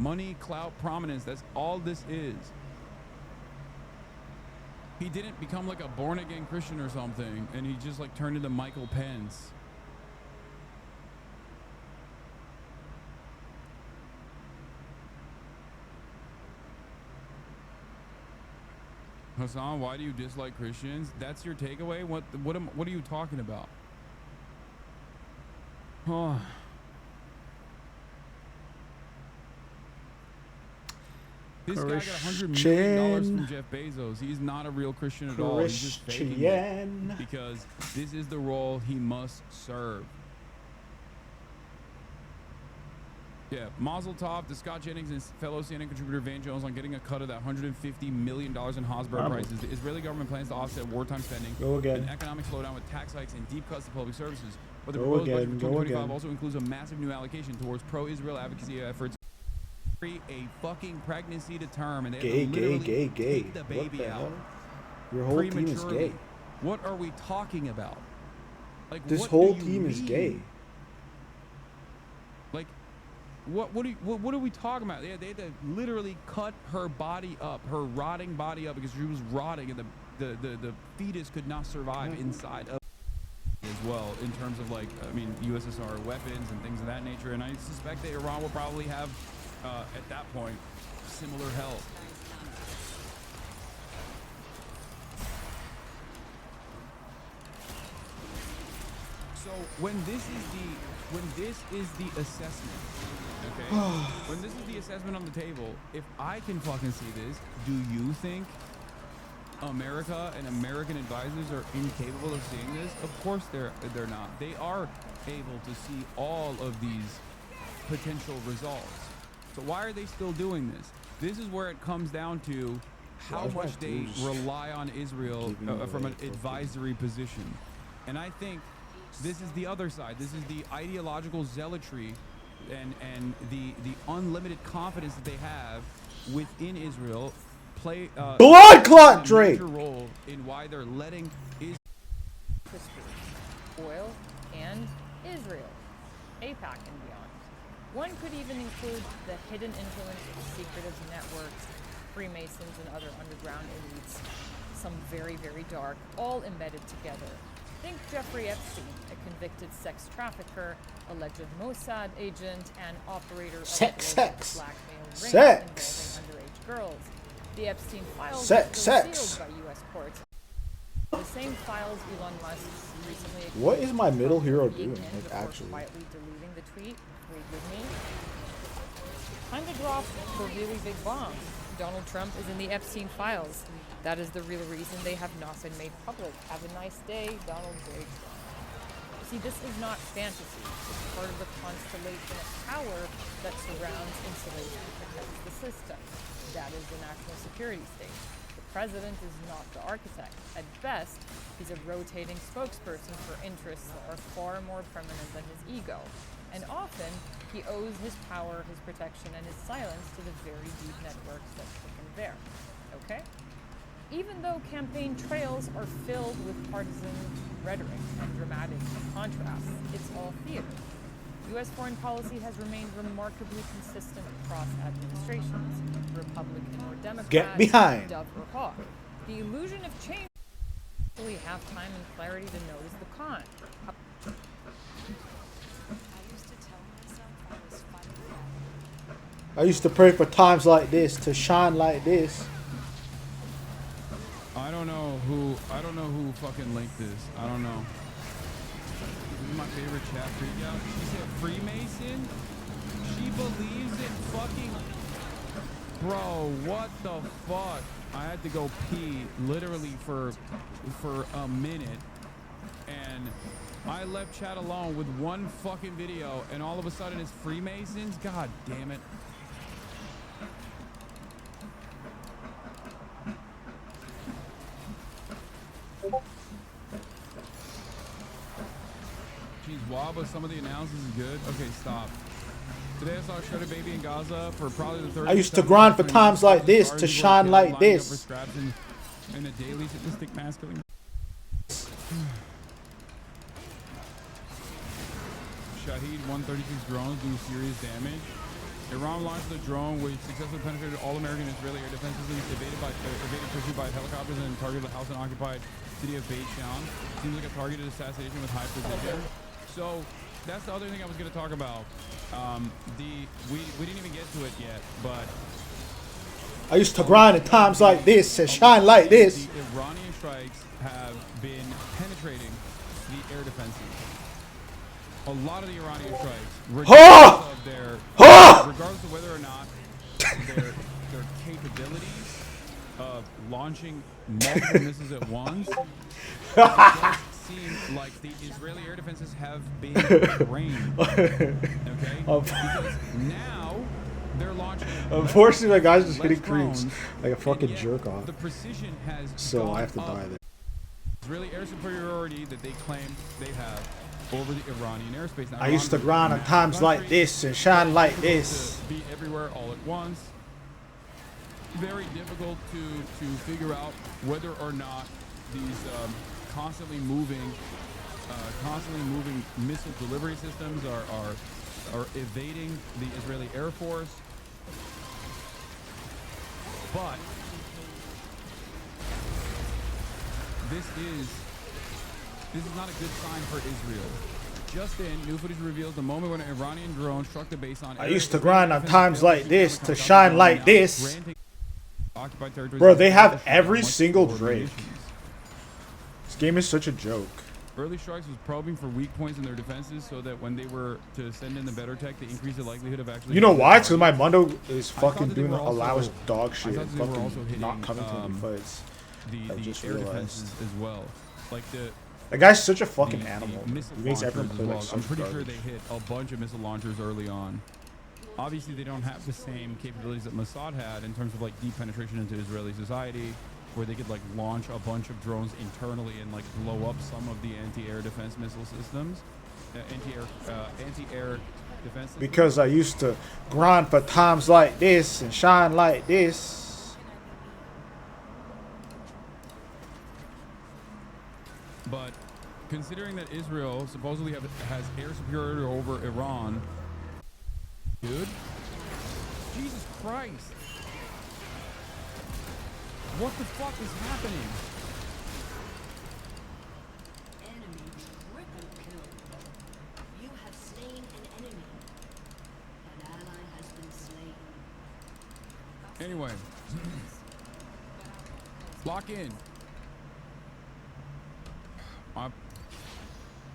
Money, clout, prominence. That's all this is. He didn't become like a born-again Christian or something, and he just like turned into Michael Pence. Hassan, why do you dislike Christians? That's your takeaway? What are you talking about? Oh. This guy got $100 million from Jeff Bezos. He's not a real Christian at all. He's just faking it because this is the role he must serve. Yeah, Mazel Tov to Scott Jennings and fellow CNN contributor Van Jones on getting a cut of that $150 million in Hasbro prices. The Israeli government plans to offset wartime spending an economic slowdown with tax hikes and deep cuts to public services. But the proposed budget for 2025 also includes a massive new allocation towards pro-Israel advocacy efforts. A fucking pregnancy to term, and they have to literally take the baby out. Your whole team is gay. What are we talking about? Like, this whole team is gay. Like, what are we talking about? They had to literally cut her body up, her rotting body up, because she was rotting, and the fetus could not survive inside of as well, in terms of, like, I mean, USSR weapons and things of that nature. And I suspect that Iran will probably have at that point similar health. So when this is the assessment, okay, when this is the assessment on the table, if I can fucking see this, do you think America and American advisors are incapable of seeing this? Of course they're not. They are able to see all of these potential results. So why are they still doing this? This is where it comes down to how much they rely on Israel from an advisory position. And I think this is the other side. This is the ideological zealotry and the unlimited confidence that they have within Israel play blood clot Drake major role in why they're letting oil and Israel, APAC and beyond. One could even include the hidden influence of secretive networks, Freemasons and other underground elites, some very, very dark, all embedded together. Think Jeffrey Epstein, a convicted sex trafficker, alleged Mossad agent, and operator of blackmail rings involving underage girls. The Epstein files were sealed by U.S. courts. The same files Elon Musk recently. What is my middle hero doing? Like, actually, quietly deleting the tweet. Read with me. Time to drop the really big bomb. Donald Trump is in the Epstein files. That is the real reason they have not been made public. Have a nice day, Donald J. Trump. See, this is not fantasy. It's part of the constellation of power that surrounds, insulates, and protects the system. That is the national security state. The president is not the architect. At best, he's a rotating spokesperson for interests that are far more permanent than his ego. And often, he owes his power, his protection, and his silence to the very deep networks that took him there. Okay? Even though campaign trails are filled with partisan rhetoric and dramatic contrasts, it's all theater. U.S. foreign policy has remained remarkably consistent across administrations, Republican or Democrat, get behind, dove or hawk. The illusion of change really have time and clarity to notice the con. I used to pray for times like this to shine like this. I don't know who fucking linked this. I don't know. This is my favorite chat freak out. She said Freemason? She believes in fucking... Bro, what the fuck? I had to go pee literally for a minute. And I left chat alone with one fucking video, and all of a sudden it's Freemasons? God damn it. Jeez, wow, but some of the analysis is good. Okay, stop. Today I saw a shredded baby in Gaza for probably the third. I used to grind for times like this to shine like this. And a daily statistic masculine. Shahid 136 drones do serious damage. Iran launched the drone, which successfully penetrated all American and Israeli air defense systems, evaded pursuit by helicopters, and targeted the house and occupied city of Beit Shan. Seems like a targeted assassination with high precision. So that's the other thing I was going to talk about. We didn't even get to it yet, but I used to grind at times like this and shine like this. The Iranian strikes have been penetrating the air defenses. A lot of the Iranian strikes, regardless of whether or not their capabilities of launching multiple missiles at once, it does seem like the Israeli air defenses have been trained. Okay, because now they're launching. Unfortunately, my guy's just hitting drones, creeps like a fucking jerk off. The precision has So I have to die there. Israeli air superiority that they claim they have over the Iranian airspace. Now, I used to grind at times like this and shine like this. To be everywhere all at once. Very difficult to figure out whether or not these constantly moving missile delivery systems are evading the Israeli Air Force. But this is not a good sign for Israel. Just in, new footage reveals the moment when an Iranian drone struck the base on. I used to grind on times like this to shine like this. Bro, they have every single Drake. This game is such a joke. Early strikes was probing for weak points in their defenses so that when they were to send in the better tech, they increase the likelihood of actually. You know why? It's because my Mundo is fucking doing the allowance dog shit. And fucking not coming to any fights. I just realized. As well. Like that guy's such a fucking animal. He makes everyone play like I'm pretty sure they hit a bunch of missile launchers early on. Obviously, they don't have the same capabilities that Mossad had in terms of like deep penetration into Israeli society, where they could like launch a bunch of drones internally and like blow up some of the anti-air defense missile systems, anti-air defense systems. Because I used to grind for times like this and shine like this. But considering that Israel supposedly has air superiority over Iran, dude, Jesus Christ. What the fuck is happening? Enemy triple kill. You have slain an enemy. An ally has been slain. Anyway. Lock in.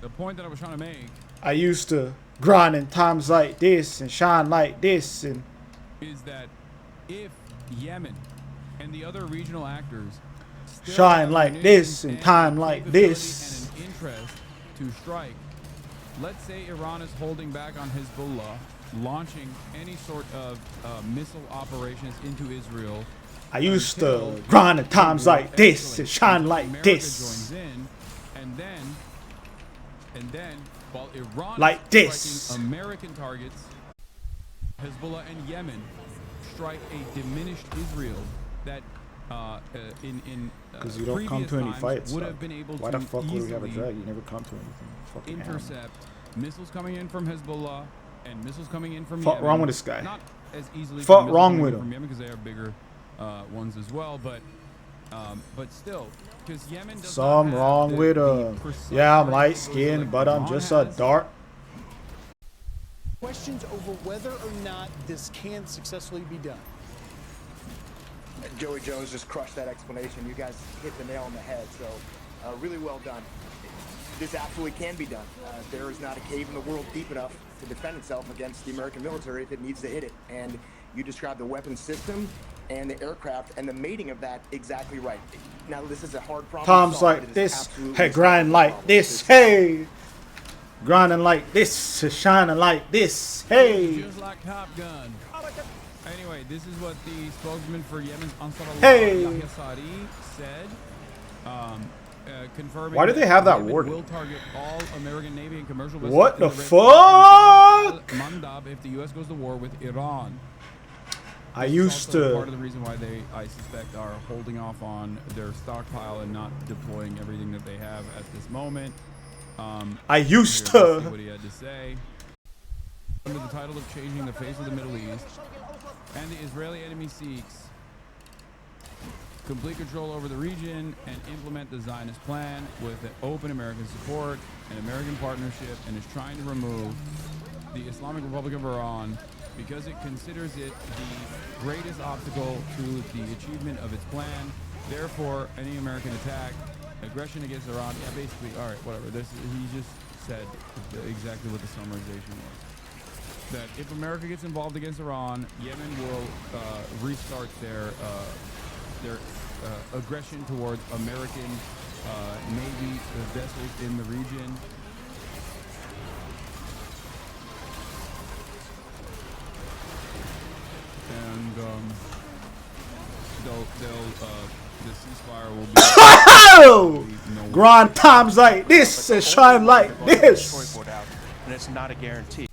The point that I was trying to make. I used to grind in times like this and shine like this and. Is that if Yemen and the other regional actors shine like this and time like this and an interest to strike, let's say Iran is holding back on Hezbollah launching any sort of missile operations into Israel. I used to grind at times like this and shine like America this. Joins in, and then while Iran like is this. striking American targets, Hezbollah and Yemen strike a diminished Israel that because you don't come to any fights. Would have been able Why to the fuck would we have a easily drag? You never come to anything. Fucking intercept missiles coming in from Hezbollah and missiles coming in from fuck Yemen. wrong with this guy. Not as easily. Fuck wrong with him. From Yemen because they have bigger ones as well, but still, because Yemen does Some not have wrong with him. Yeah, I'm light skinned, but I'm just a dark. Questions over whether or not this can successfully be done. Joey Jones just crushed that explanation. You guys hit the nail on the head, so really well done. This absolutely can be done. There is not a cave in the world deep enough to defend itself against the American military if it needs to hit it. And you described the weapon system and the aircraft and the mating of that exactly right. Now, this is a hard problem. Times like this, hey, grind like this, hey. Grinding like this, shining like this, hey. Just like Top Gun. Anyway, this is what the spokesman for Yemen's Ansarullah Yahya Sari said. Confirming why do they have that Yemen word? Will target all American Navy and commercial vessels. What the Red Sea fuck? and Mandab if the U.S. goes to war with Iran. I This is used also to. part of the reason why they, I suspect, are holding off on their stockpile and not deploying everything that they have at this moment. I used Here, let's to. see what he had to say. under the title of changing the face of the Middle East, and the Israeli enemy seeks complete control over the region and implement the Zionist plan with an open American support and American partnership, and is trying to remove the Islamic Republic of Iran because it considers it the greatest obstacle to the achievement of its plan. Therefore, any American attack, aggression against Iran, yeah, basically, all right, whatever. He just said exactly what the summarization was. That if America gets involved against Iran, Yemen will restart their aggression towards American Navy vessels in the region. And the ceasefire will be. Oh! Grind times like this and shine like this. And it's not a guarantee.